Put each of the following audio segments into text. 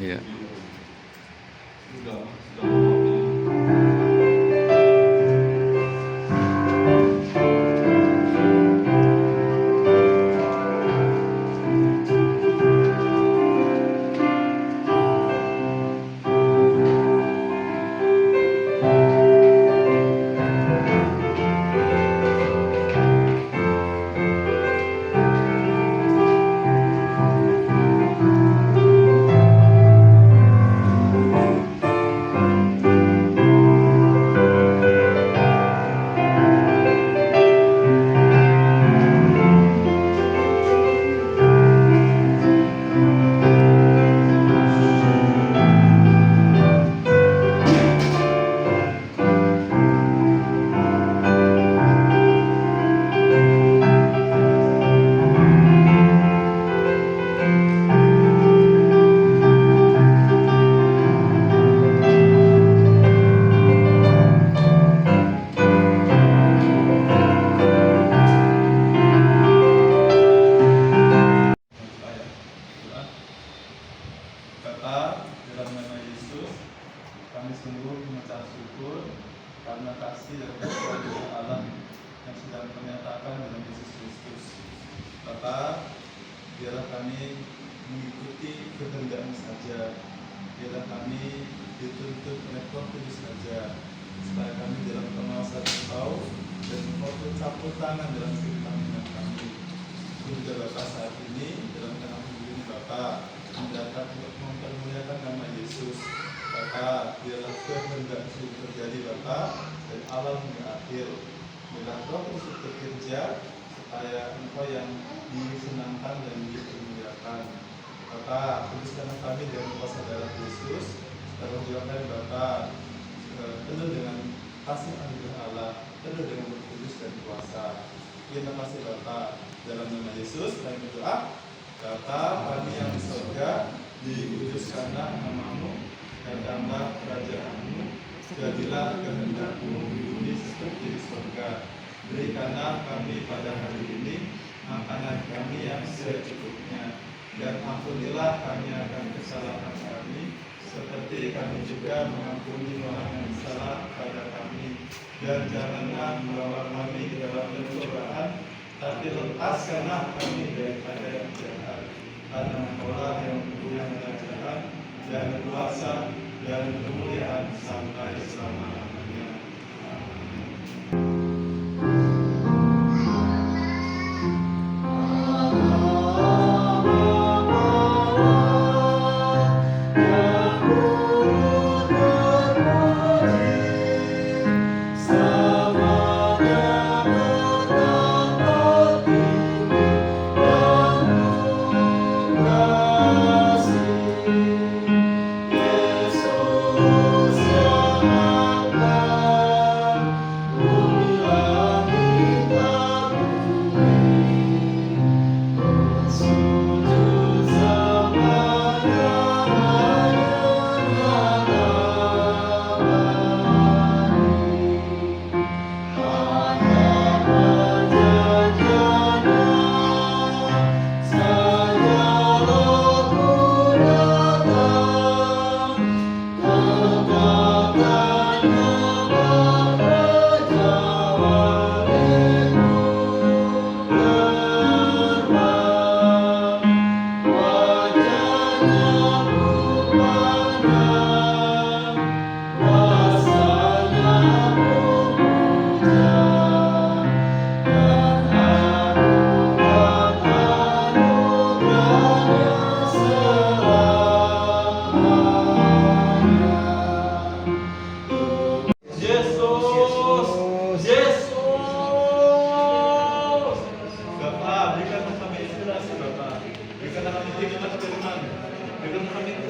Iya. Bapa, dalam nama Yesus, kami sungguh mengucap syukur karena kasih dan kasih Allah yang sudah menyatakan dalam Yesus Kristus. Bapa, biarlah kami mengikuti kehendak-Mu saja, biarlah kami dituntut oleh Roh Kudus saja, supaya kami dalam pengawasan Engkau dan Engkau campur tangan dalam kehidupan kami. Juga Bapa saat ini dalam nama ini Bapa mendatang untuk mempermuliakan nama Yesus. Bapa, biarlah kehendak-Mu terjadi Bapa dan alam berakhir. Biarlah Roh Kudus bekerja supaya Engkau yang disenangkan dan dipermuliakan. Bapa, kuduskanlah kami dengan kuasa darah Yesus. Terwujudkan Bapa penuh dengan kasih anugerah Allah, penuh dengan Roh Kudus dan kuasa. Terima kasih Bapa. Dalam nama Yesus kami berdoa. Bapa kami yang di surga, dikuduskanlah nama-Mu, datanglah kerajaan-Mu, jadilah kehendak-Mu di bumi seperti di surga. Berikanlah kami pada hari ini makanan kami yang secukupnya, dan ampunilah kami akan kesalahan kami, seperti kami juga mengampuni orang yang salah pada kami. Dan janganlah membawa kami ke dalam pencobaan, tapi lepaskanlah kami daripada yang jahat. Karena Engkaulah yang mempunyai kerajaan dan kuasa dan kemuliaan sampai selama-lamanya.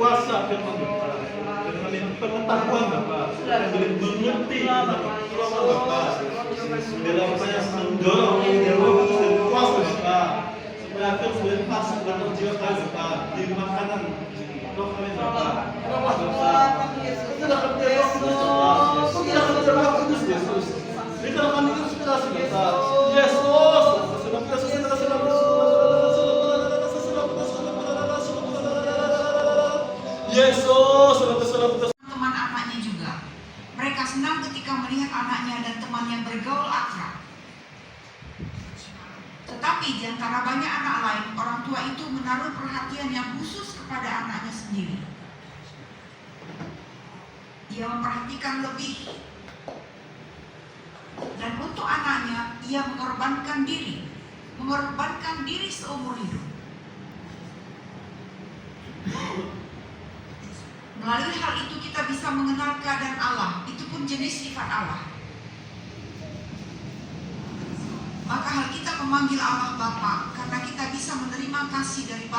Kuasa firman Bapa, dan kami pengetahuan Bapa, dan mengerti Bapa, dalam upaya mendorong Roh Kudus dan kuasa Bapa, supaya firman boleh masuk dalam jiwa kami Bapa, di makanan roh kami Bapa. Tidak akan Roh Kudus Yesus, berikan kami inspirasi Bapa, Yesus, Yesus, saudara-saudara. Teman anaknya juga. Mereka senang ketika melihat anaknya dan temannya bergaul akrab. Tetapi di antara banyak anak lain, orang tua itu menaruh perhatian yang khusus kepada anaknya sendiri. Ia memperhatikan lebih. Dan untuk anaknya, ia mengorbankan diri seumur hidup. Melalui hal itu kita bisa mengenal keadaan Allah, itu pun jenis sifat Allah. Maka hal kita memanggil Allah Bapa, karena kita bisa menerima kasih dari Bapa.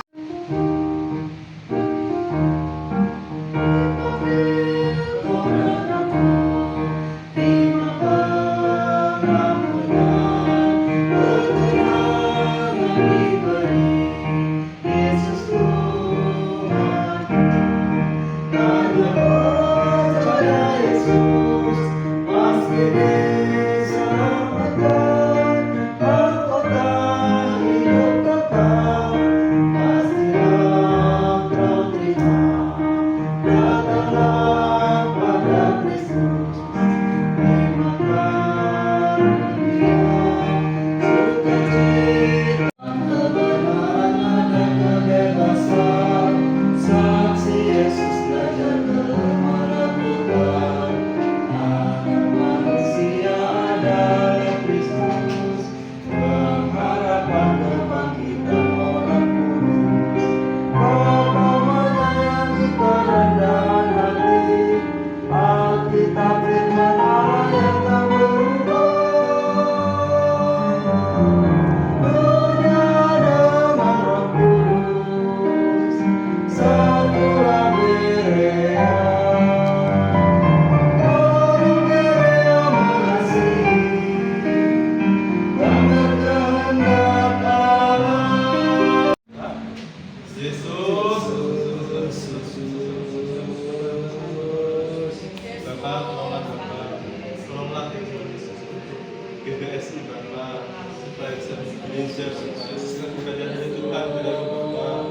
GBSI Bapak, supaya bisa gereja, supaya segala kebenaran Tuhan kepada Bapak,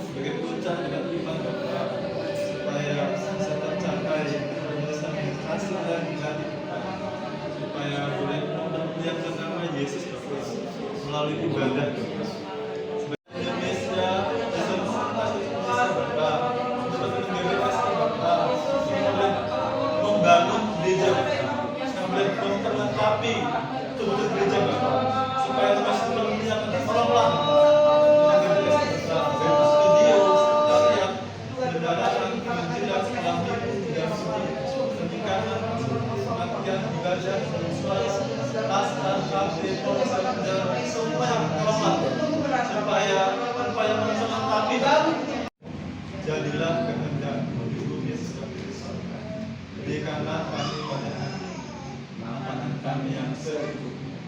sebagai puncak dengan iman Bapak, supaya bisa tercapai penyelesaian yang kasih dan jadi Bapak, supaya boleh memuliakan nama Yesus Bapak melalui ibadah Bapak. Indonesia, Bapak, sebagai GBSI Bapak, membangun gereja Bapak, sampai memperlengkapi tubuh gereja Bapak, supaya masih memuliakan tolonglah studio, sekretariat, kendaraan, penginjilan, sekolah minggu, dan pernikahan, kematian, ibadah, pasar, kafe, ponsel, dan semua yang tolonglah supaya memperlengkapi. Jadilah kehendak-Mu di bumi seperti di surga. Berikanlah kami pada makanan kami yang secukupnya,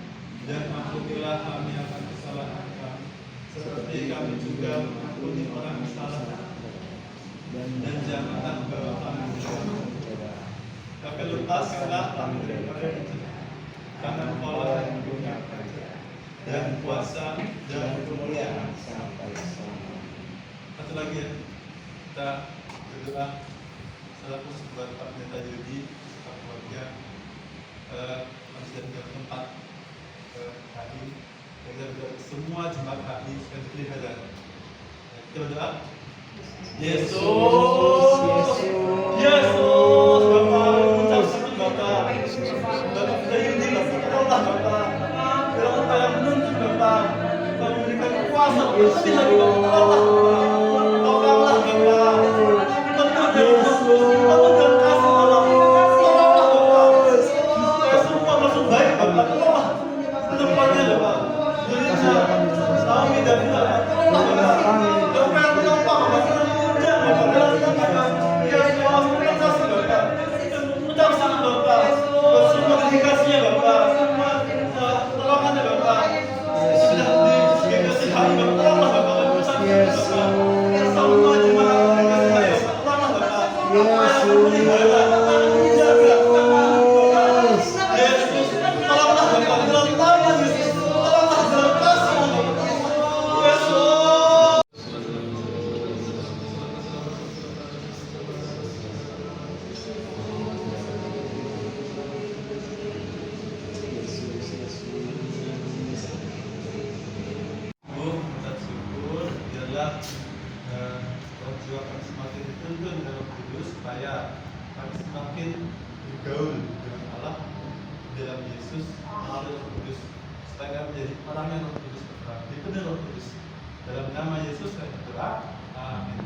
dan ampunilah kami akan kesalahan kami, seperti kami juga mengampuni orang yang salah kami. Dan janganlah bawa kami ke dalam godaan, tapi lepaskanlah kami daripada yang jahat. Karena Engkaulah yang punya kerajaan dan kuasa dan kemuliaan sampai selamanya. Satu lagi ya, kita berdoa salah khusus buat Pak Pendeta Yudi, Pak keluarga, masih ada tempat HI, kita berdoa semua jemaat HI dan pelihara. Kita berdoa, Yesus, Bapak, ucap satu Bapak, Bapak Pendeta Yudi, Bapak tolonglah Bapak, dalam apa yang menuntut Bapak, Bapak memberikan kuasa lebih lagi Bapak, tolonglah Bapak, tolonglah Bapak, penuh kasih Allah, tolonglah Bapak, supaya semua masuk baik Bapak, tolonglah tempatnya Bapak, gereja, kami dan Bapak, tolonglah Bapak, Bapak yang menopang Bapak, senang Bapak, dalam Bapak, ya semua terima kasih Bapak, dan mengucap sana Bapak, semua dedikasinya Bapak, semua tolongannya Bapak, sudah dikasih hari Bapak, tolonglah Bapak, mengucap sana Bapak, semua jemaat dedikasi Bapak, tolonglah Bapak, apa yang memelihara Bapak, menjaga Bapak, Yesus, tolonglah Bapak, dalam nama Yesus, tolonglah dalam kasih Bapak, Yesus. kami semakin dituntun dengan Roh Kudus supaya kami semakin bergaul dengan Allah dalam Yesus melalui Roh Kudus, supaya kami menjadi orang yang Roh Kudus berperan, dipenuhi Roh Kudus. Dalam nama Yesus kami berdoa, amin.